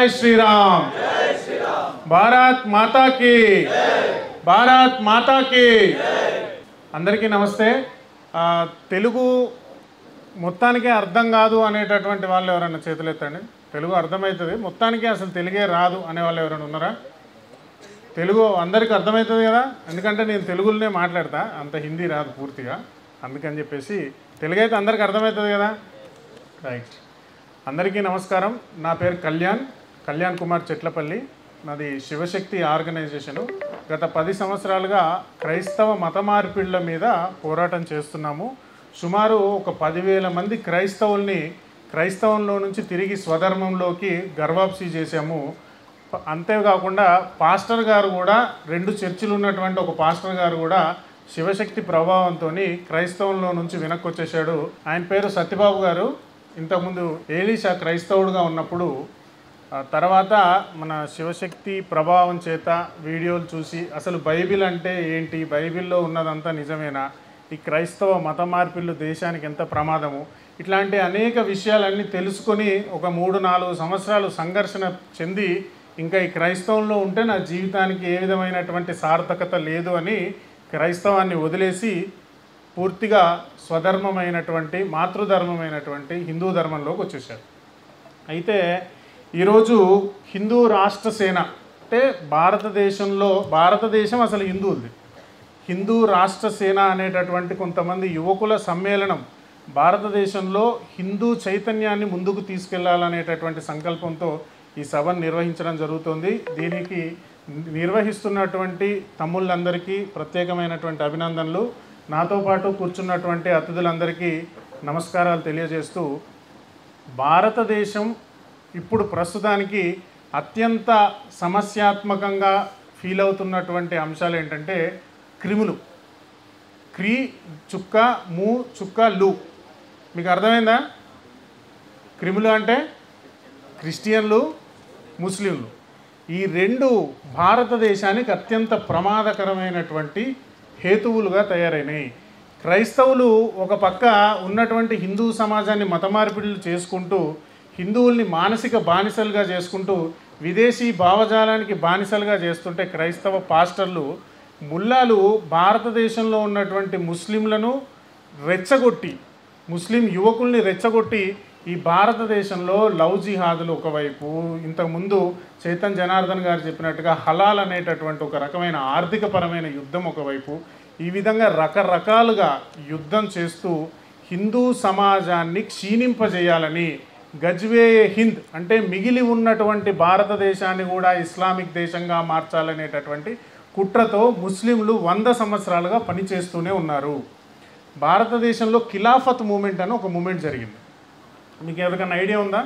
जय श्री राम। భారత్ మాతాకి భారత్ మాతాకి అందరికీ నమస్తే। తెలుగు మొత్తానికి అర్థం కాదు అనేటటువంటి వాళ్ళు ఎవరైనా చేతులు ఎత్తండి। తెలుగు అర్థమవుతుంది, మొత్తానికి అసలు తెలుగే రాదు అనే వాళ్ళు ఎవరైనా ఉన్నారా? తెలుగు అందరికీ అర్థమవుతుంది కదా, ఎందుకంటే నేను తెలుగులోనే మాట్లాడతా, అంత హిందీ రాదు పూర్తిగా, అందుకని చెప్పేసి తెలుగు అయితే అందరికీ అర్థమవుతుంది కదా, రైట్। అందరికీ నమస్కారం। నా పేరు కళ్యాణ్ కుమార్ చెట్లపల్లి। నాది శివశక్తి ఆర్గనైజేషను। గత 10 సంవత్సరాలుగా క్రైస్తవ మత మార్పిళ్ల మీద పోరాటం చేస్తున్నాము। సుమారు ఒక 10,000 మంది క్రైస్తవుల్ని క్రైస్తవంలో నుంచి తిరిగి స్వధర్మంలోకి గర్వాప్సి చేశాము। అంతేకాకుండా పాస్టర్ గారు కూడా 2 చర్చిలు ఉన్నటువంటి ఒక పాస్టర్ గారు కూడా శివశక్తి ప్రభావంతో క్రైస్తవంలో నుంచి వెనక్కి వచ్చేసాడు। ఆయన పేరు సత్యబాబు గారు। ఇంతకుముందు ఏలీషా క్రైస్తవుడుగా ఉన్నప్పుడు తర్వాత మన శివశక్తి ప్రభావం చేత వీడియోలు చూసి అసలు బైబిల్ అంటే ఏంటి, బైబిల్లో ఉన్నదంతా నిజమేనా, ఈ క్రైస్తవ మత మార్పిళ్ళు దేశానికి ఎంత ప్రమాదము, ఇట్లాంటి అనేక విషయాలన్నీ తెలుసుకొని ఒక 3-4 సంవత్సరాలు సంఘర్షణ చెంది ఇంకా ఈ క్రైస్తవంలో ఉంటే నా జీవితానికి ఏ విధమైనటువంటి సార్థకత లేదు అని క్రైస్తవాన్ని వదిలేసి పూర్తిగా స్వధర్మమైనటువంటి మాతృధర్మమైనటువంటి హిందూ ధర్మంలోకి వచ్చేసారు। అయితే ఈరోజు హిందూ రాష్ట్ర సేన అంటే భారతదేశం అసలు హిందువులది, హిందూ రాష్ట్ర సేన అనేటటువంటి కొంతమంది యువకుల సమ్మేళనం భారతదేశంలో హిందూ చైతన్యాన్ని ముందుకు తీసుకెళ్లాలనేటటువంటి సంకల్పంతో ఈ సభను నిర్వహించడం జరుగుతుంది। దీనికి నిర్వహిస్తున్నటువంటి తమ్ముళ్ళందరికీ ప్రత్యేకమైనటువంటి అభినందనలు। నాతో పాటు కూర్చున్నటువంటి అతిథులందరికీ నమస్కారాలు తెలియజేస్తూ, భారతదేశం ఇప్పుడు ప్రస్తుతానికి అత్యంత సమస్యాత్మకంగా ఫీల్ అవుతున్నటువంటి అంశాలు ఏంటంటే క్రిములు, క్రీ చుక్క ము చుక్క లు, మీకు అర్థమైందా? క్రిములు అంటే క్రిస్టియన్లు, ముస్లింలు, ఈ 2 భారతదేశానికి అత్యంత ప్రమాదకరమైనటువంటి హేతువులుగా తయారైనాయి। క్రైస్తవులు ఒక పక్క ఉన్నటువంటి హిందూ సమాజాన్ని మత మార్పిడులు చేసుకుంటూ హిందువుల్ని మానసిక బానిసలుగా చేసుకుంటూ విదేశీ భావజాలానికి బానిసలుగా చేస్తుంటే క్రైస్తవ పాస్టర్లు ముల్లాలు భారతదేశంలో ఉన్నటువంటి ముస్లింలను రెచ్చగొట్టి, ముస్లిం యువకుల్ని రెచ్చగొట్టి ఈ భారతదేశంలో లవ్ జిహాదులు ఒకవైపు, ఇంతకుముందు చైతన్ జనార్దన్ గారు చెప్పినట్టుగా హలాల్ అనేటటువంటి ఒక రకమైన ఆర్థికపరమైన యుద్ధం ఒకవైపు, ఈ విధంగా రకరకాలుగా యుద్ధం చేస్తూ హిందూ సమాజాన్ని క్షీణింపజేయాలని గజ్వే హింద్ అంటే మిగిలి ఉన్నటువంటి భారతదేశాన్ని కూడా ఇస్లామిక్ దేశంగా మార్చాలనేటటువంటి కుట్రతో ముస్లింలు 100 సంవత్సరాలుగా పనిచేస్తూనే ఉన్నారు। భారతదేశంలో ఖిలాఫత్ మూమెంట్ అని ఒక మూమెంట్ జరిగింది, మీకు ఎవరికైనా ఐడియా ఉందా?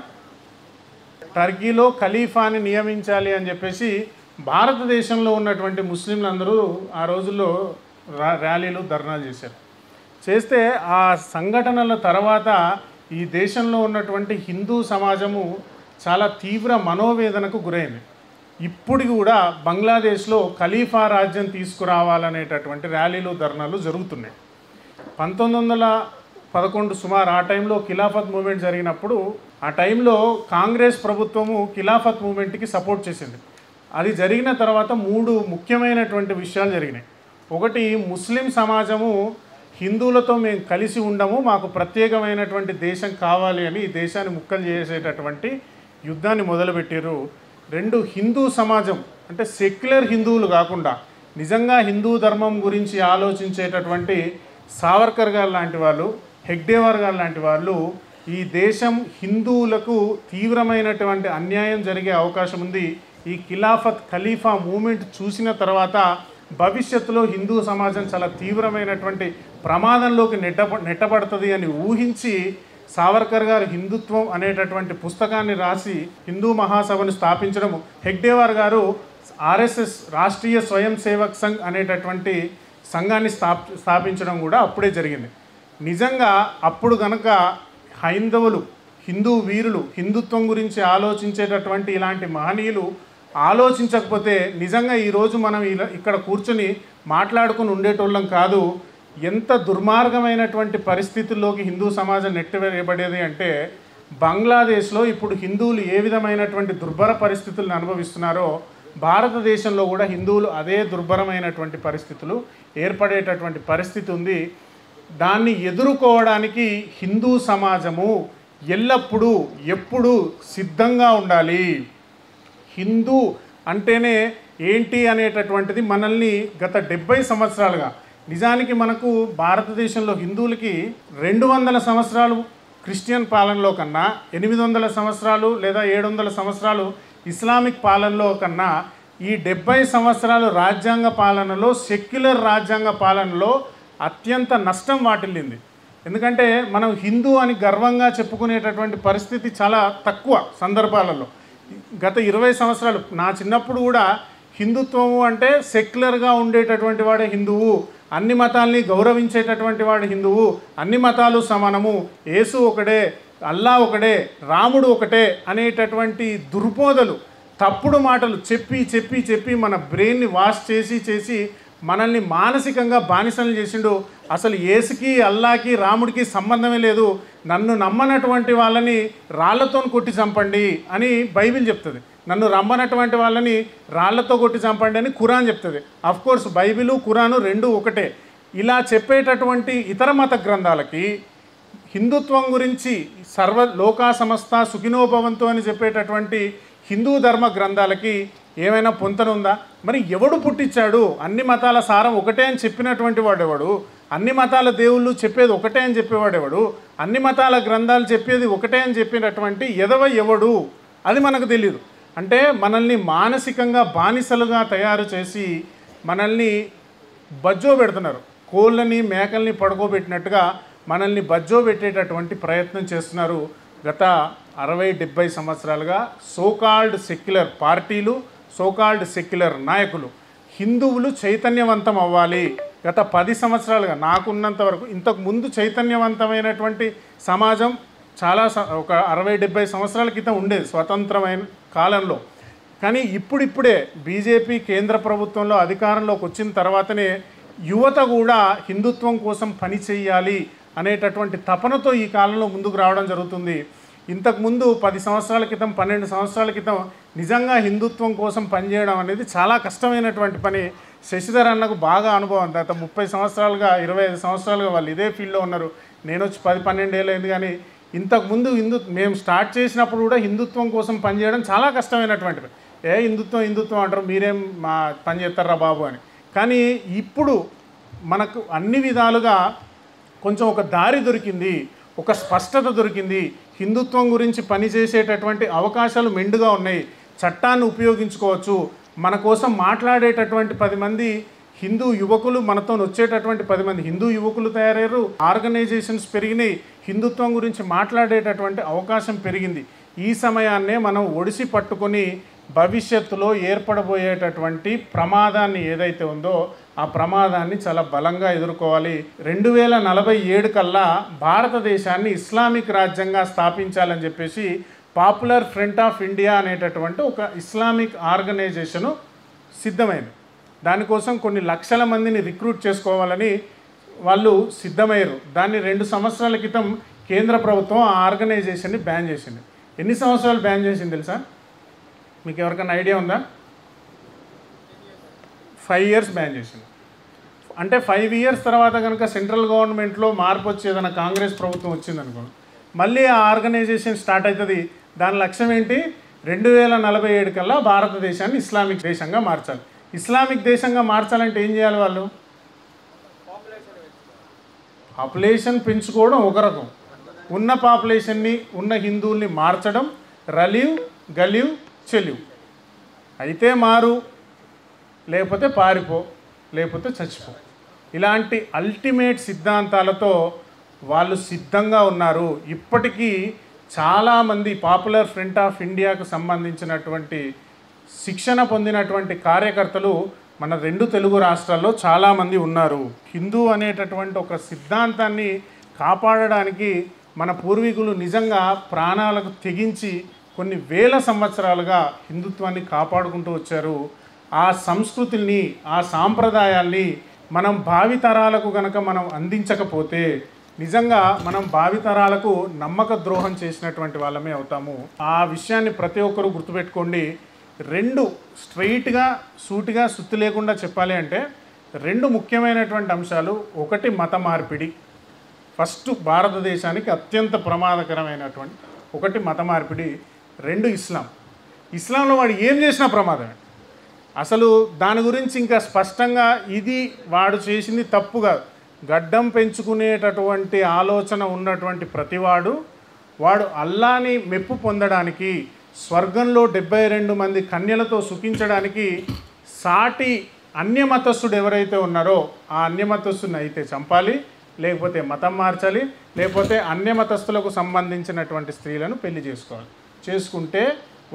టర్కీలో ఖలీఫాని నియమించాలి అని చెప్పేసి భారతదేశంలో ఉన్నటువంటి ముస్లింలందరూ ఆ రోజుల్లో ర్యాలీలు ధర్నాలు చేస్తే ఆ సంఘటనల తర్వాత ఈ దేశంలో ఉన్నటువంటి హిందూ సమాజము చాలా తీవ్ర మనోవేదనకు గురైంది। ఇప్పుడు కూడా బంగ్లాదేశ్లో ఖలీఫా రాజ్యం తీసుకురావాలనేటటువంటి ర్యాలీలు ధర్నాలు జరుగుతున్నాయి। 1911 సుమారు ఆ టైంలో ఖిలాఫత్ మూమెంట్ జరిగినప్పుడు ఆ టైంలో కాంగ్రెస్ ప్రభుత్వము ఖిలాఫత్ మూమెంట్కి సపోర్ట్ చేసింది। అది జరిగిన తర్వాత 3 ముఖ్యమైనటువంటి విషయాలు జరిగినాయి। ఒకటి, ముస్లిం సమాజము హిందువులతో మేము కలిసి ఉండము, మాకు ప్రత్యేకమైనటువంటి దేశం కావాలి అని ఈ దేశాన్ని ముక్కలు చేసేటటువంటి యుద్ధాన్ని మొదలుపెట్టారు। 2, హిందూ సమాజం అంటే సెక్యులర్ హిందువులు కాకుండా నిజంగా హిందూ ధర్మం గురించి ఆలోచించేటటువంటి సావర్కర్ గారు లాంటి వాళ్ళు, హెగ్డేవార్ గారు లాంటి వాళ్ళు ఈ దేశం హిందువులకు తీవ్రమైనటువంటి అన్యాయం జరిగే అవకాశం ఉంది, ఈ ఖలీఫా మూమెంట్ చూసిన తర్వాత భవిష్యత్తులో హిందూ సమాజం చాలా తీవ్రమైనటువంటి ప్రమాదంలోకి నెట్టబడుతుంది అని ఊహించి సావర్కర్ గారు హిందుత్వం అనేటటువంటి పుస్తకాన్ని రాసి హిందూ మహాసభను స్థాపించడం, హెగ్డేవార్ గారు ఆర్ఎస్ఎస్ రాష్ట్రీయ స్వయం సేవక్ సంఘ్ అనేటటువంటి సంఘాన్ని స్థాపించడం కూడా అప్పుడే జరిగింది। నిజంగా అప్పుడు కనుక హైందవులు, హిందూ వీరులు, హిందుత్వం గురించి ఆలోచించేటటువంటి ఇలాంటి మహనీయులు ఆలోచించకపోతే నిజంగా ఈరోజు మనం ఇక్కడ కూర్చొని మాట్లాడుకుని ఉండేటోళ్ళం కాదు। ఎంత దుర్మార్గమైనటువంటి పరిస్థితుల్లోకి హిందూ సమాజం నెట్టివేయబడేది అంటే బంగ్లాదేశ్లో ఇప్పుడు హిందువులు ఏ విధమైనటువంటి దుర్భర పరిస్థితులను అనుభవిస్తున్నారో భారతదేశంలో కూడా హిందువులు అదే దుర్భరమైనటువంటి పరిస్థితులు ఏర్పడేటటువంటి పరిస్థితి ఉంది. దాన్ని ఎదుర్కోవడానికి హిందూ సమాజము ఎల్లప్పుడూ ఎప్పుడూ సిద్ధంగా ఉండాలి. హిందూ అంటేనే ఏంటి అనేటటువంటిది మనల్ని గత 70 సంవత్సరాలుగా, నిజానికి మనకు భారతదేశంలో హిందువులకి 200 సంవత్సరాలు క్రిస్టియన్ పాలనలో కన్నా 800 సంవత్సరాలు లేదా 700 సంవత్సరాలు ఇస్లామిక్ పాలనలో కన్నా ఈ 70 సంవత్సరాలు రాజ్యాంగ పాలనలో, సెక్యులర్ రాజ్యాంగ పాలనలో అత్యంత నష్టం వాటిల్లింది. ఎందుకంటే మనం హిందూ అని గర్వంగా చెప్పుకునేటటువంటి పరిస్థితి చాలా తక్కువ సందర్భాలలో. గత 20 సంవత్సరాలు నా చిన్నప్పుడు కూడా హిందుత్వము అంటే సెక్యులర్గా ఉండేటటువంటి వాడే హిందువు, అన్ని మతాల్ని గౌరవించేటటువంటి వాడు హిందువు, అన్ని మతాలు సమానము, యేసు ఒకడే, అల్లా ఒకడే, రాముడు ఒకటే అనేటటువంటి దుర్బోధలు, తప్పుడు మాటలు చెప్పి చెప్పి చెప్పి మన బ్రెయిన్ని వాష్ చేసి చేసి మనల్ని మానసికంగా బానిసలు చేసిండు. అసలు యేసుకి, అల్లాకి, రాముడికి సంబంధమే లేదు, నన్ను నమ్మనటువంటి వాళ్ళని రాళ్లతో కొట్టి చంపండి అని బైబిల్ చెప్తుంది, నన్ను నమ్మనటువంటి వాళ్ళని రాళ్లతో కొట్టి చంపండి అని ఖురాన్ చెప్తుంది. అఫ్కోర్స్ బైబిలు ఖురాను రెండు ఒకటే. ఇలా చెప్పేటటువంటి ఇతర మత గ్రంథాలకి హిందుత్వం గురించి లోకా సమస్త సుఖినోభవంతు అని చెప్పేటటువంటి హిందూ ధర్మ గ్రంథాలకి ఏమైనా పొంతనుందా? మరి ఎవడు పుట్టించాడు? అన్ని మతాల సారం ఒకటే అని చెప్పినటువంటి వాడెవడు? అన్ని మతాల దేవుళ్ళు చెప్పేది ఒకటే అని చెప్పేవాడెవడు? అన్ని మతాల గ్రంథాలు చెప్పేది ఒకటే అని చెప్పినటువంటి ఎవడు? అది మనకు తెలియదు. అంటే మనల్ని మానసికంగా బానిసలుగా తయారు చేసి మనల్ని బజ్జో పెడుతున్నారు. కోళ్ళని మేకల్ని పడుకోబెట్టినట్టుగా మనల్ని బజ్జో పెట్టేటటువంటి ప్రయత్నం చేస్తున్నారు. గత 60-70 సంవత్సరాలుగా సోకాల్డ్ సెక్యులర్ పార్టీలు, సోకాల్డ్ సెక్యులర్ నాయకులు హిందువులు చైతన్యవంతం అవ్వాలి. గత 10 సంవత్సరాలుగా నాకున్నంత వరకు, ఇంతకు ముందు చైతన్యవంతమైనటువంటి సమాజం చాలా ఒక 60-70 సంవత్సరాల క్రితం ఉండేది స్వతంత్రమైన కాలంలో. కానీ ఇప్పుడిప్పుడే బీజేపీ కేంద్ర ప్రభుత్వంలో అధికారంలోకి వచ్చిన తర్వాతనే యువత కూడా హిందుత్వం కోసం పని చేయాలి అనేటటువంటి తపనతో ఈ కాలంలో ముందుకు రావడం జరుగుతుంది. ఇంతకుముందు 10 సంవత్సరాల క్రితం, 12 సంవత్సరాల క్రితం నిజంగా హిందుత్వం కోసం పనిచేయడం అనేది చాలా కష్టమైనటువంటి పని. శశిధర్ అన్నకు బాగా అనుభవం. గత 30 సంవత్సరాలుగా 25 సంవత్సరాలుగా వాళ్ళు ఇదే ఫీల్డ్లో ఉన్నారు. నేను వచ్చి 10-12 ఏళ్ళు అయింది. కానీ ఇంతకుముందు మేము స్టార్ట్ చేసినప్పుడు కూడా హిందుత్వం కోసం పనిచేయడం చాలా కష్టమైనటువంటిది. హిందుత్వం అంటారు, మీరేం మా పని చేస్తారా బాబు అని. కానీ ఇప్పుడు మనకు అన్ని విధాలుగా కొంచెం ఒక దారి దొరికింది, ఒక స్పష్టత దొరికింది. హిందుత్వం గురించి పనిచేసేటటువంటి అవకాశాలు మెండుగా ఉన్నాయి. చట్టాన్ని ఉపయోగించుకోవచ్చు. మన కోసం మాట్లాడేటటువంటి 10 మంది హిందూ యువకులు, మనతో వచ్చేటటువంటి 10 మంది హిందూ యువకులు తయారయ్యారు. ఆర్గనైజేషన్స్ పెరిగినాయి. హిందుత్వం గురించి మాట్లాడేటటువంటి అవకాశం పెరిగింది. ఈ సమయాన్నే మనం ఒడిసి పట్టుకొని భవిష్యత్తులో ఏర్పడబోయేటటువంటి ప్రమాదాన్ని ఏదైతే ఉందో ఆ ప్రమాదాన్ని చాలా బలంగా ఎదుర్కోవాలి. 2047 కల్లా భారతదేశాన్ని ఇస్లామిక్ రాజ్యంగా స్థాపించాలని చెప్పేసి పాపులర్ ఫ్రంట్ ఆఫ్ ఇండియా అనేటటువంటి ఒక ఇస్లామిక్ ఆర్గనైజేషను సిద్ధమైంది. దానికోసం కొన్ని లక్షల మందిని రిక్రూట్ చేసుకోవాలని వాళ్ళు సిద్ధమయ్యారు. దాన్ని 2 సంవత్సరాల క్రితం కేంద్ర ప్రభుత్వం ఆ ఆర్గనైజేషన్ని బ్యాన్ చేసింది. ఎన్ని సంవత్సరాలు బ్యాన్ చేసింది తెలుసా? మీకు ఎవరికైనా ఐడియా ఉందా? 5 ఇయర్స్ బ్యాన్ చేసింది. అంటే 5 ఇయర్స్ తర్వాత కనుక సెంట్రల్ గవర్నమెంట్లో మార్పు వచ్చి ఏదైనా కాంగ్రెస్ ప్రభుత్వం వచ్చిందనుకోండి, మళ్ళీ ఆ ఆర్గనైజేషన్ స్టార్ట్ అవుతుంది. దాని లక్ష్యం ఏంటి? 2047 కల్లా భారతదేశాన్ని ఇస్లామిక్ దేశంగా మార్చాలి. ఇస్లామిక్ దేశంగా మార్చాలంటే ఏం చేయాలి? వాళ్ళు పాపులేషన్ పెంచుకోవడం ఒక రకం, ఉన్న పాపులేషన్ని, ఉన్న హిందువుల్ని మార్చడం, రలీవ్ గలీవ్ చెలివ్, అయితే మారు, లేకపోతే పారిపో, లేకపోతే చచ్చిపో, ఇలాంటి అల్టిమేట్ సిద్ధాంతాలతో వాళ్ళు సిద్ధంగా ఉన్నారు. ఇప్పటికీ చాలామంది పాపులర్ ఫ్రంట్ ఆఫ్ ఇండియాకు సంబంధించినటువంటి శిక్షణ పొందినటువంటి కార్యకర్తలు మన 2 తెలుగు రాష్ట్రాల్లో చాలామంది ఉన్నారు. హిందూ అనేటటువంటి ఒక సిద్ధాంతాన్ని కాపాడడానికి మన పూర్వీకులు నిజంగా ప్రాణాలకు తెగించి కొన్ని వేల సంవత్సరాలుగా హిందుత్వాన్ని కాపాడుకుంటూ వచ్చారు. ఆ సంస్కృతిని, ఆ సాంప్రదాయాల్ని మనం భావితరాలకు గనక మనం అందించకపోతే నిజంగా మనం భావితరాలకు నమ్మక ద్రోహం చేసినటువంటి వాళ్ళమే అవుతాము. ఆ విషయాన్ని ప్రతి ఒక్కరూ గుర్తుపెట్టుకోండి. రెండు స్ట్రైట్గా సూటిగా సుత్తి లేకుండా చెప్పాలి అంటే రెండు ముఖ్యమైనటువంటి అంశాలు. ఒకటి మత మార్పిడి. ఫస్ట్ భారతదేశానికి అత్యంత ప్రమాదకరమైనటువంటి ఒకటి మత మార్పిడి, రెండు ఇస్లాం. ఇస్లాంలో వాడు ఏం చేసినా ప్రమాదమే. అసలు దాని గురించి ఇంకా స్పష్టంగా ఇది వాడు చేసింది తప్పు కాదు. గడ్డం పెంచుకునేటటువంటి ఆలోచన ఉన్నటువంటి ప్రతివాడు వాడు అల్లాని మెప్పు పొందడానికి, స్వర్గంలో 72 మంది కన్యలతో సుఖించడానికి సాటి అన్యమతస్థుడు ఎవరైతే ఉన్నారో ఆ అన్యమతస్థుని అయితే చంపాలి, లేకపోతే మతం మార్చాలి, లేకపోతే అన్యమతస్థులకు సంబంధించినటువంటి స్త్రీలను పెళ్లి చేసుకోవాలి. చేసుకుంటే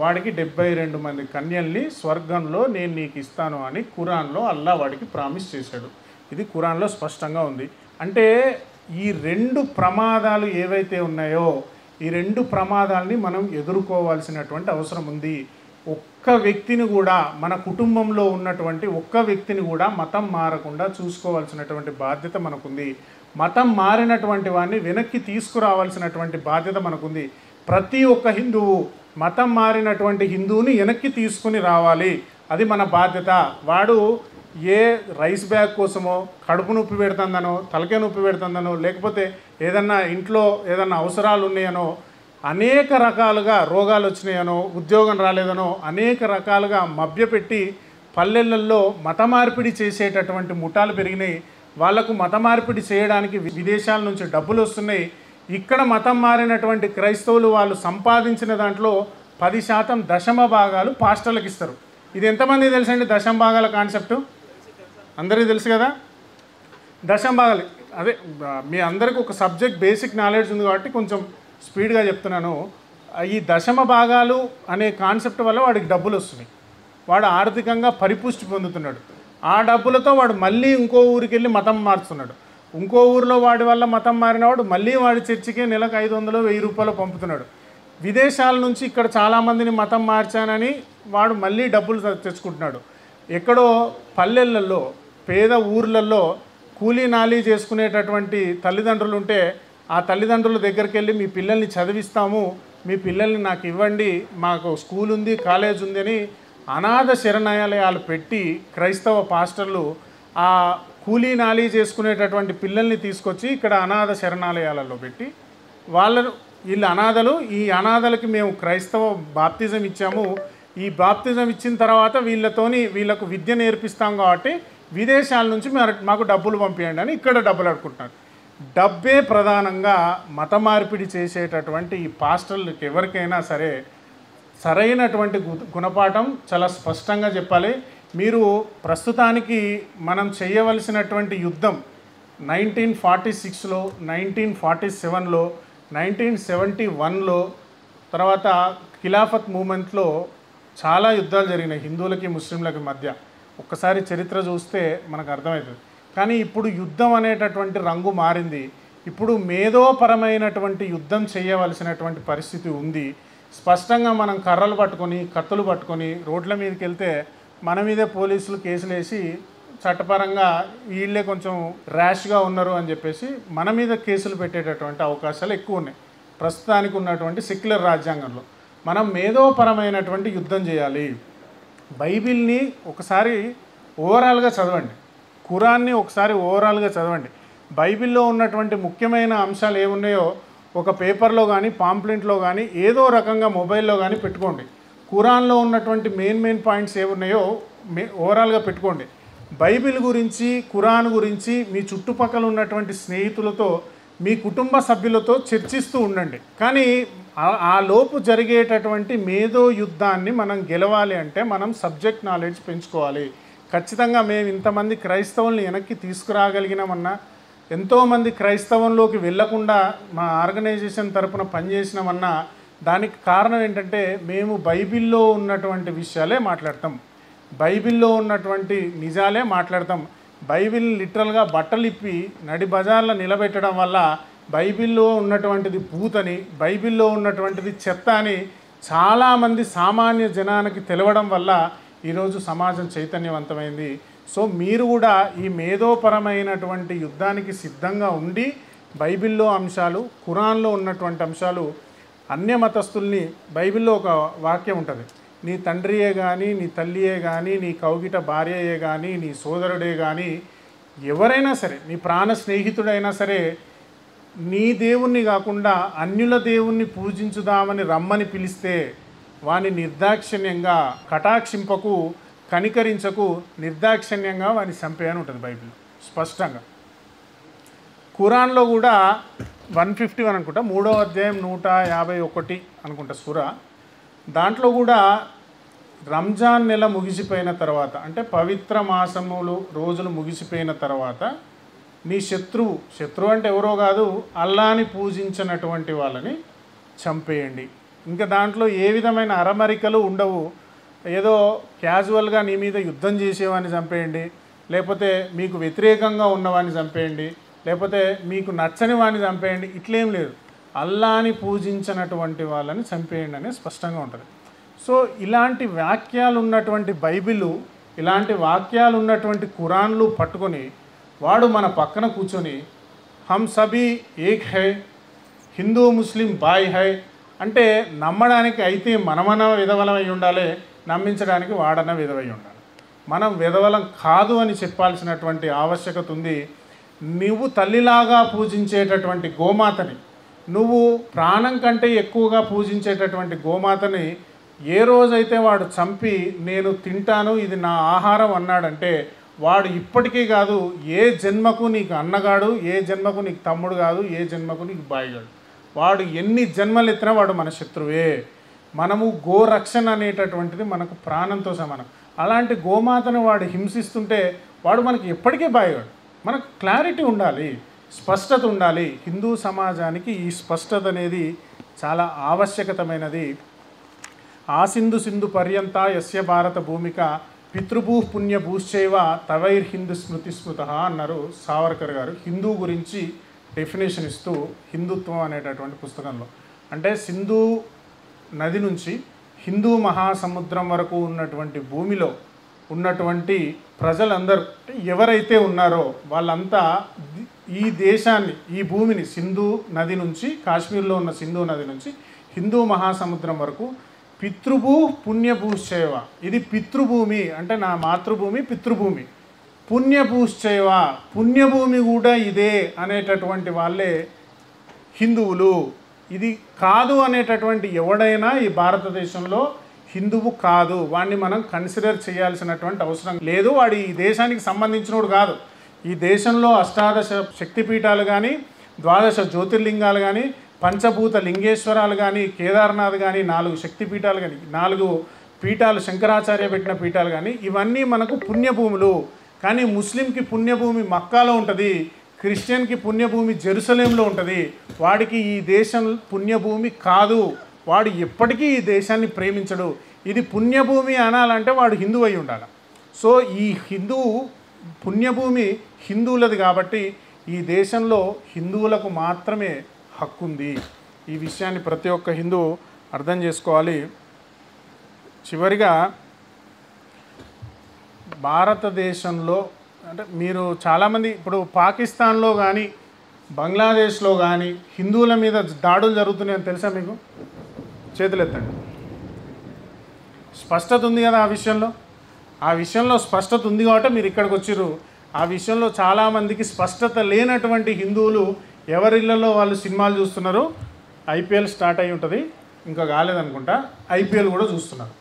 వాడికి 72 మంది కన్యల్ని స్వర్గంలో నేను నీకు ఇస్తాను అని ఖురాన్లో అల్లా వాడికి ప్రామిస్ చేశాడు. ఇది ఖురాన్లో స్పష్టంగా ఉంది. అంటే ఈ రెండు ప్రమాదాలు ఏవైతే ఉన్నాయో ఈ రెండు ప్రమాదాలని మనం ఎదుర్కోవాల్సినటువంటి అవసరం ఉంది. ఒక్క వ్యక్తిని కూడా, మన కుటుంబంలో ఉన్నటువంటి ఒక్క వ్యక్తిని కూడా మతం మారకుండా చూసుకోవాల్సినటువంటి బాధ్యత మనకుంది. మతం మారినటువంటి వాడిని వెనక్కి తీసుకురావాల్సినటువంటి బాధ్యత మనకుంది. ప్రతి ఒక్క హిందువు మతం మారినటువంటి హిందువుని వెనక్కి తీసుకుని రావాలి. అది మన బాధ్యత. వాడు ఏ రైస్ బ్యాగ్ కోసమో, కడుపు నొప్పి పెడుతుందనో, తలకాయ నొప్పి పెడుతుందనో, లేకపోతే ఏదన్నా ఇంట్లో ఏదన్నా అవసరాలు ఉన్నాయనో, అనేక రకాలుగా రోగాలు వచ్చినాయనో, ఉద్యోగం రాలేదనో అనేక రకాలుగా మభ్యపెట్టి పల్లెలలో మత మార్పిడి చేసేటటువంటి ముఠాలు పెరిగినాయి. వాళ్లకు మత మార్పిడి చేయడానికి విదేశాల నుంచి డబ్బులు వస్తున్నాయి. ఇక్కడ మతం మారినటువంటి క్రైస్తవులు వాళ్ళు సంపాదించిన దాంట్లో 10% దశమ భాగాలు పాస్టర్లకు ఇస్తారు. ఇది ఎంతమంది తెలుసండి దశమ భాగాల కాన్సెప్టు? అందరికీ తెలుసు కదా దశమ భాగాలు. అదే మీ అందరికీ ఒక సబ్జెక్ట్ బేసిక్ నాలెడ్జ్ ఉంది కాబట్టి కొంచెం స్పీడ్గా చెప్తున్నాను. ఈ దశమ భాగాలు అనే కాన్సెప్ట్ వల్ల వాడికి డబ్బులు వస్తున్నాయి. వాడు ఆర్థికంగా పరిపుష్టి పొందుతున్నాడు. ఆ డబ్బులతో వాడు మళ్ళీ ఇంకో ఊరికి వెళ్ళి మతం మారుతున్నాడు. ఇంకో ఊరిలో వాడి వల్ల మతం మారినవాడు మళ్ళీ వాడి చర్చికి నెలకు 500 1000 రూపాయలు పంపుతున్నాడు. విదేశాల నుంచి ఇక్కడ చాలామందిని మతం మార్చానని వాడు మళ్ళీ డబ్బులు తెచ్చుకుంటున్నాడు. ఎక్కడో పల్లెలలో పేద ఊర్లలో కూలీ నాలీ చేసుకునేటటువంటి తల్లిదండ్రులు ఉంటే ఆ తల్లిదండ్రుల దగ్గరికి వెళ్ళి మీ పిల్లల్ని చదివిస్తాము, మీ పిల్లల్ని నాకు ఇవ్వండి, మాకు స్కూల్ ఉంది, కాలేజ్ ఉంది అని అనాథ శరణాలయాలు పెట్టి క్రైస్తవ పాస్టర్లు ఆ కూలీ నాలీ చేసుకునేటటువంటి పిల్లల్ని తీసుకొచ్చి ఇక్కడ అనాథ శరణాలయాలలో పెట్టి వీళ్ళు అనాథలు, ఈ అనాథలకి మేము క్రైస్తవ బాప్తిజం ఇచ్చాము, ఈ బాప్తిజం ఇచ్చిన తర్వాత వీళ్ళకు విద్య నేర్పిస్తాం కాబట్టి విదేశాల నుంచి మాకు డబ్బులు పంపించండి అని ఇక్కడ డబ్బులు అడుకుంటున్నారు. డబ్బే ప్రధానంగా మత మార్పిడి చేసేటటువంటి ఈ పాస్టర్లకు ఎవరికైనా సరే సరైనటువంటి గుణపాఠం చాలా స్పష్టంగా చెప్పాలి. మీరు ప్రస్తుతానికి మనం చేయవలసినటువంటి యుద్ధం 1946లో, 1947లో, 1971లో, తర్వాత ఖిలాఫత్ మూమెంట్లో చాలా యుద్ధాలు జరిగినాయి హిందువులకి ముస్లింలకి మధ్య. ఒక్కసారి చరిత్ర చూస్తే మనకు అర్థమవుతుంది. కానీ ఇప్పుడు యుద్ధం అనేటటువంటి రంగు మారింది. ఇప్పుడు మేధోపరమైనటువంటి యుద్ధం చేయవలసినటువంటి పరిస్థితి ఉంది. స్పష్టంగా మనం కర్రలు పట్టుకొని కత్తులు పట్టుకొని రోడ్ల మీదకి వెళ్తే మన మీదే పోలీసులు కేసులు వేసి చట్టపరంగా వీళ్ళే కొంచెం ర్యాష్గా ఉన్నారు అని చెప్పేసి మన మీద కేసులు పెట్టేటటువంటి అవకాశాలు ఎక్కువ ఉన్నాయి ప్రస్తుతానికి ఉన్నటువంటి సెక్యులర్ రాజ్యాంగంలో. మనం మేధోపరమైనటువంటి యుద్ధం చేయాలి. బైబిల్ని ఒకసారి ఓవరాల్గా చదవండి, ఖురాన్ని ఒకసారి ఓవరాల్గా చదవండి. బైబిల్లో ఉన్నటువంటి ముఖ్యమైన అంశాలు ఏమున్నాయో ఒక పేపర్లో కానీ పాంప్లెంట్లో కానీ ఏదో రకంగా మొబైల్లో కానీ పెట్టుకోండి. ఖురాన్లో ఉన్నటువంటి మెయిన్ పాయింట్స్ ఏమున్నాయో ఓవరాల్గా పెట్టుకోండి. బైబిల్ గురించి, ఖురాన్ గురించి మీ చుట్టుపక్కల ఉన్నటువంటి స్నేహితులతో, మీ కుటుంబ సభ్యులతో చర్చిస్తూ ఉండండి. కానీ ఆ లోపు జరిగేటటువంటి మేధో యుద్ధాన్ని మనం గెలవాలి అంటే మనం సబ్జెక్ట్ నాలెడ్జ్ పెంచుకోవాలి. ఖచ్చితంగా మేము ఇంతమంది క్రైస్తవుల్ని వెనక్కి తీసుకురాగలిగినామన్నా, ఎంతోమంది క్రైస్తవంలోకి వెళ్లకుండా మా ఆర్గనైజేషన్ తరపున పనిచేసినామన్నా దానికి కారణం ఏంటంటే మేము బైబిల్లో ఉన్నటువంటి విషయాలే మాట్లాడతాం, బైబిల్లో ఉన్నటువంటి నిజాలే మాట్లాడతాం. బైబిల్ లిటరల్గా బట్టలు ఇప్పి నడి బజార్లో నిలబెట్టడం వల్ల బైబిల్లో ఉన్నటువంటిది పూతని, బైబిల్లో ఉన్నటువంటిది చెత్త అని చాలామంది సామాన్య జనానికి తెలవడం వల్ల ఈరోజు సమాజం చైతన్యవంతమైంది. సో మీరు కూడా ఈ మేధోపరమైనటువంటి యుద్ధానికి సిద్ధంగా ఉండి బైబిల్లో అంశాలు, ఖురాన్లో ఉన్నటువంటి అంశాలు అన్య మతస్థుల్ని, బైబిల్లో ఒక వాక్యం ఉంటుంది, నీ తండ్రియే కానీ, నీ తల్లియే కానీ, నీ కౌగిట భార్యయే కానీ, నీ సోదరుడే కానీ, ఎవరైనా సరే, నీ ప్రాణ స్నేహితుడైనా సరే, నీ దేవుణ్ణి కాకుండా అన్యుల దేవుణ్ణి పూజించుదామని రమ్మని పిలిస్తే వాని నిర్దాక్షిణ్యంగా కటాక్షింపకు, కనికరించకు, నిర్దాక్షిణ్యంగా వాని చంపేయని ఉంటుంది బైబిల్ స్పష్టంగా. ఖురాన్లో కూడా 151 అనుకుంటా, 3వ అధ్యాయం 151 అనుకుంటా సూర, దాంట్లో కూడా రంజాన్ నెల ముగిసిపోయిన తర్వాత, అంటే పవిత్ర మాసములు రోజులు ముగిసిపోయిన తర్వాత నీ శత్రువు అంటే ఎవరో కాదు, అల్లాని పూజించినటువంటి వాళ్ళని చంపేయండి. ఇంకా దాంట్లో ఏ విధమైన అరమరికలు ఉండవు. ఏదో క్యాజువల్గా నీ మీద యుద్ధం చేసేవాడిని చంపేయండి, లేకపోతే మీకు వ్యతిరేకంగా ఉన్నవాడిని చంపేయండి, లేకపోతే మీకు నచ్చని వాడిని చంపేయండి, ఇట్లేం లేదు. అల్లాని పూజించినటువంటి వాళ్ళని చంపేయండి అనేది స్పష్టంగా ఉంటుంది. సో ఇలాంటి వాక్యాలు ఉన్నటువంటి బైబిల్, ఇలాంటి వాక్యాలు ఉన్నటువంటి ఖురాన్లు పట్టుకొని వాడు మన పక్కన కూర్చొని హమ్ సభీ ఏక్ హై, హిందూ ముస్లిం బాయ్ హై అంటే నమ్మడానికి అయితే మనమన విధవలమై ఉండాలి, నమ్మించడానికి వాడన విధవై ఉండాలి. మనం విధవలం కాదు అని చెప్పాల్సినటువంటి ఆవశ్యకత ఉంది. నువ్వు తల్లిలాగా పూజించేటటువంటి గోమాతని, నువ్వు ప్రాణం కంటే ఎక్కువగా పూజించేటటువంటి గోమాతని ఏ రోజైతే వాడు చంపి నేను తింటాను, ఇది నా ఆహారం అన్నాడంటే వాడు ఇప్పటికీ కాదు, ఏ జన్మకు నీకు అన్నగాడు, ఏ జన్మకు నీకు తమ్ముడు కాదు, ఏ జన్మకు నీకు బాయిగాడు. వాడు ఎన్ని జన్మలు ఎత్తినా వాడు మన శత్రువే. మనము గోరక్షణ అనేటటువంటిది మనకు ప్రాణంతో సమానం. అలాంటి గోమాతను వాడు హింసిస్తుంటే వాడు మనకి ఎప్పటికీ బాయిగాడు. మనకు క్లారిటీ ఉండాలి, స్పష్టత ఉండాలి. హిందూ సమాజానికి ఈ స్పష్టత అనేది చాలా ఆవశ్యకతమైనది. ఆసింధు సింధు పర్యంత యస్య భారత భూమిక పితృభూ పుణ్యభూశ్చైవ తవైర్హిందూ స్మృతి స్మృత అన్నారు సావర్కర్ గారు హిందూ గురించి డెఫినేషన్ ఇస్తూ హిందుత్వం అనేటటువంటి పుస్తకంలో. అంటే సింధు నది నుంచి హిందూ మహాసముద్రం వరకు ఉన్నటువంటి భూమిలో ఉన్నటువంటి ప్రజలందరూ ఎవరైతే ఉన్నారో వాళ్ళంతా ఈ దేశాన్ని, ఈ భూమిని సింధు నది నుంచి, కాశ్మీర్లో ఉన్న సింధు నది నుంచి హిందూ మహాసముద్రం వరకు పితృభూ పుణ్యభూశ్చైవ, ఇది పితృభూమి అంటే నా మాతృభూమి పితృభూమి, పుణ్యభూశ్చైవ పుణ్యభూమి కూడా ఇదే అనేటటువంటి వాళ్ళే హిందువులు. ఇది కాదు అనేటటువంటి ఎవడైనా ఈ భారతదేశంలో హిందువు కాదు, వాడిని మనం కన్సిడర్ చేయాల్సినటువంటి అవసరం లేదు. వాడు ఈ దేశానికి సంబంధించినోడు కాదు. ఈ దేశంలో అష్టాదశ శక్తిపీఠాలు కానీ, ద్వాదశ జ్యోతిర్లింగాలు కానీ, పంచభూత లింగేశ్వరాలు కానీ, కేదార్నాథ్ కానీ, 4 శక్తిపీఠాలు కానీ, 4 పీఠాలు శంకరాచార్య పెట్టిన పీఠాలు కానీ, ఇవన్నీ మనకు పుణ్యభూములు. కానీ ముస్లింకి పుణ్యభూమి మక్కాలో ఉంటుంది, క్రిస్టియన్కి పుణ్యభూమి జెరూసలేంలో ఉంటుంది. వాడికి ఈ దేశం పుణ్యభూమి కాదు, వాడు ఎప్పటికీ ఈ దేశాన్ని ప్రేమించడు. ఇది పుణ్యభూమి అనాలంటే వాడు హిందువు అయి ఉండాలి. సో ఈ పుణ్యభూమి హిందువులది కాబట్టి ఈ దేశంలో హిందువులకు మాత్రమే హక్కు ఉంది. ఈ విషయాన్ని ప్రతి ఒక్క హిందువు అర్థం చేసుకోవాలి. చివరిగా భారతదేశంలో అంటే మీరు చాలామంది ఇప్పుడు పాకిస్తాన్లో కానీ బంగ్లాదేశ్లో కానీ హిందువుల మీద దాడులు జరుగుతున్నాయని తెలుసా మీకు? చేతులు ఎత్తండి. స్పష్టత ఉంది కదా ఆ విషయంలో స్పష్టత ఉంది కాబట్టి మీరు ఇక్కడికి వచ్చిర్రు. ఆ విషయంలో చాలామందికి స్పష్టత లేనటువంటి హిందువులు ఎవరిళ్లలో వాళ్ళు సినిమాలు చూస్తున్నారు. ఐపీఎల్ స్టార్ట్ అయి ఉంటుంది, ఇంకా కాలేదనుకుంటా, ఐపీఎల్ కూడా చూస్తున్నారు.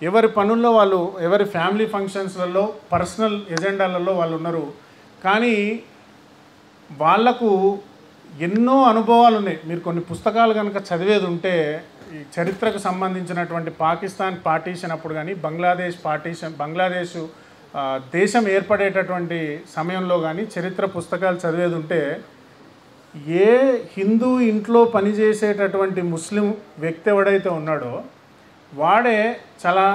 ఎవరి పనుల్లో వాళ్ళు, ఎవరి ఫ్యామిలీ ఫంక్షన్స్లలో, పర్సనల్ ఎజెండాలలో వాళ్ళు ఉన్నారు. కానీ వాళ్లకు ఎన్నో అనుభవాలు ఉన్నాయి. మీరు కొన్ని పుస్తకాలు కనుక చదివేది ఉంటే ఈ చరిత్రకు సంబంధించినటువంటి పాకిస్తాన్ పార్టీషన్ అప్పుడు కానీ, బంగ్లాదేశ్ దేశం ఏర్పడేటటువంటి సమయంలో కానీ చరిత్ర పుస్తకాలు చదివేది ఉంటే ఏ హిందూ ఇంట్లో పనిచేసేటటువంటి ముస్లిం వ్యక్తి ఎవడైతే ఉన్నాడో వాడే చాలా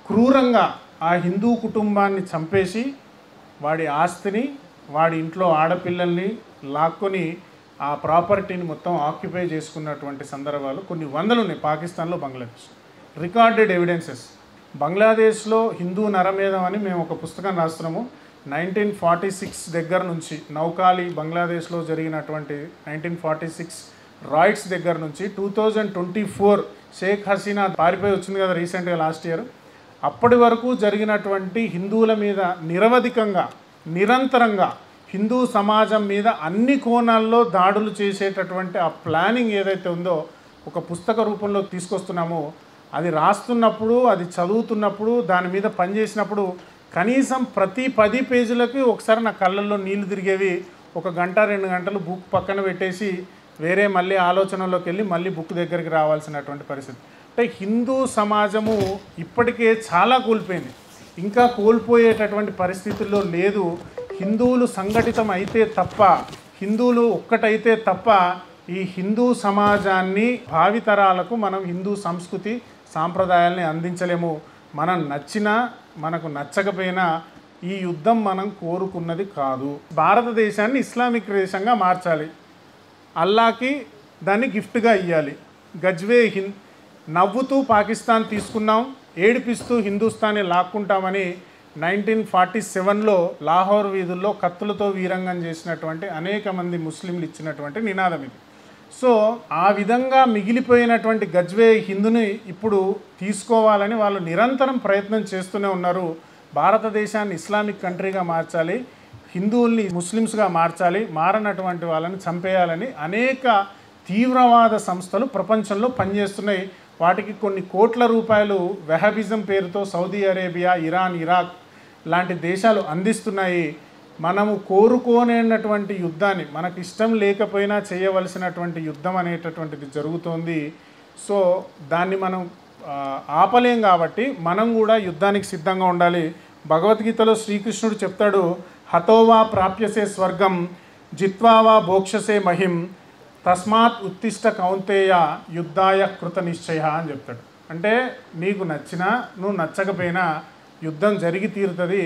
క్రూరంగా ఆ హిందూ కుటుంబాన్ని చంపేసి వాడి ఆస్తిని, వాడి ఇంట్లో ఆడపిల్లల్ని లాక్కొని ఆ ప్రాపర్టీని మొత్తం ఆక్యుపై చేసుకున్నటువంటి సందర్భాలు కొన్ని వందలు ఉన్నాయి పాకిస్తాన్లో, బంగ్లాదేశ్. Recorded evidences. బంగ్లాదేశ్లో హిందూ నరమేధం అని మేము ఒక పుస్తకం రాస్తున్నాము. 1946 దగ్గర నుంచి నౌకాలి బంగ్లాదేశ్లో జరిగినటువంటి 1946 రాయిట్స్ దగ్గర నుంచి 2024 షేక్ హసీనా పారిపోయి వచ్చింది కదా రీసెంట్గా లాస్ట్ ఇయర్, అప్పటి వరకు జరిగినటువంటి హిందువుల మీద నిరవధికంగా నిరంతరంగా హిందూ సమాజం మీద అన్ని కోణాల్లో దాడులు చేసేటటువంటి ఆ ప్లానింగ్ ఏదైతే ఉందో ఒక పుస్తక రూపంలో తీసుకొస్తున్నామో, అది రాస్తున్నప్పుడు అది చదువుతున్నప్పుడు దాని మీద పనిచేసినప్పుడు కనీసం ప్రతి 10 పేజీలకి ఒకసారి నా కళ్ళల్లో నీళ్లు తిరిగేవి. 1 గంట 2 గంటలు బుక్ పక్కన పెట్టేసి వేరే మళ్ళీ ఆలోచనలోకి వెళ్ళి మళ్ళీ బుక్ దగ్గరికి రావాల్సినటువంటి పరిస్థితి. అంటే హిందూ సమాజము ఇప్పటికే చాలా కోల్పోయింది, ఇంకా కోల్పోయేటటువంటి పరిస్థితుల్లో లేదు. హిందువులు సంఘటితం అయితే తప్ప, హిందువులు ఒక్కటైతే తప్ప ఈ హిందూ సమాజాన్ని భావితరాలకు మనం హిందూ సంస్కృతి సాంప్రదాయాల్ని అందించలేము. మనం నచ్చినా మనకు నచ్చకపోయినా ఈ యుద్ధం మనం కోరుకున్నది కాదు. భారతదేశాన్ని ఇస్లామిక్ దేశంగా మార్చాలి, అల్లాకి దాన్ని గిఫ్ట్గా ఇవ్వాలి. గజ్వే నవ్వుతూ పాకిస్తాన్ తీసుకున్నాం, ఏడిపిస్తూ హిందుస్థాన్ని లాక్కుంటామని 1947లో లాహోర్ వీధుల్లో కత్తులతో వీరంగం చేసినటువంటి అనేక మంది ముస్లింలు ఇచ్చినటువంటి నినాదం ఇది. సో ఆ విధంగా మిగిలిపోయినటువంటి గజ్వే హిందుని ఇప్పుడు తీసుకోవాలని వాళ్ళు నిరంతరం ప్రయత్నం చేస్తూనే ఉన్నారు. భారతదేశాన్ని ఇస్లామిక్ కంట్రీగా మార్చాలి, హిందువుల్ని ముస్లిమ్స్గా మార్చాలి, మారనటువంటి వాళ్ళని చంపేయాలని అనేక తీవ్రవాద సంస్థలు ప్రపంచంలో పనిచేస్తున్నాయి. వాటికి కొన్ని కోట్ల రూపాయలు వెహబిజం పేరుతో సౌదీ అరేబియా, ఇరాన్, ఇరాక్ లాంటి దేశాలు అందిస్తున్నాయి. మనము కోరుకోనేటటువంటి యుద్ధాన్ని, మనకు ఇష్టం లేకపోయినా చేయవలసినటువంటి యుద్ధం అనేటటువంటిది జరుగుతోంది. సో దాన్ని మనం ఆపలేం కాబట్టి మనం కూడా యుద్ధానికి సిద్ధంగా ఉండాలి. భగవద్గీతలో శ్రీకృష్ణుడు చెప్తాడు, హతోవా ప్రాప్యసే స్వర్గం జిత్వావా భోక్షసే మహిం తస్మాత్ ఉత్తిష్ట కౌంతేయ యుద్ధాయ కృత నిశ్చయ అని చెప్తాడు. అంటే నీకు నచ్చినా నువ్వు నచ్చకపోయినా యుద్ధం జరిగి తీరుతుంది,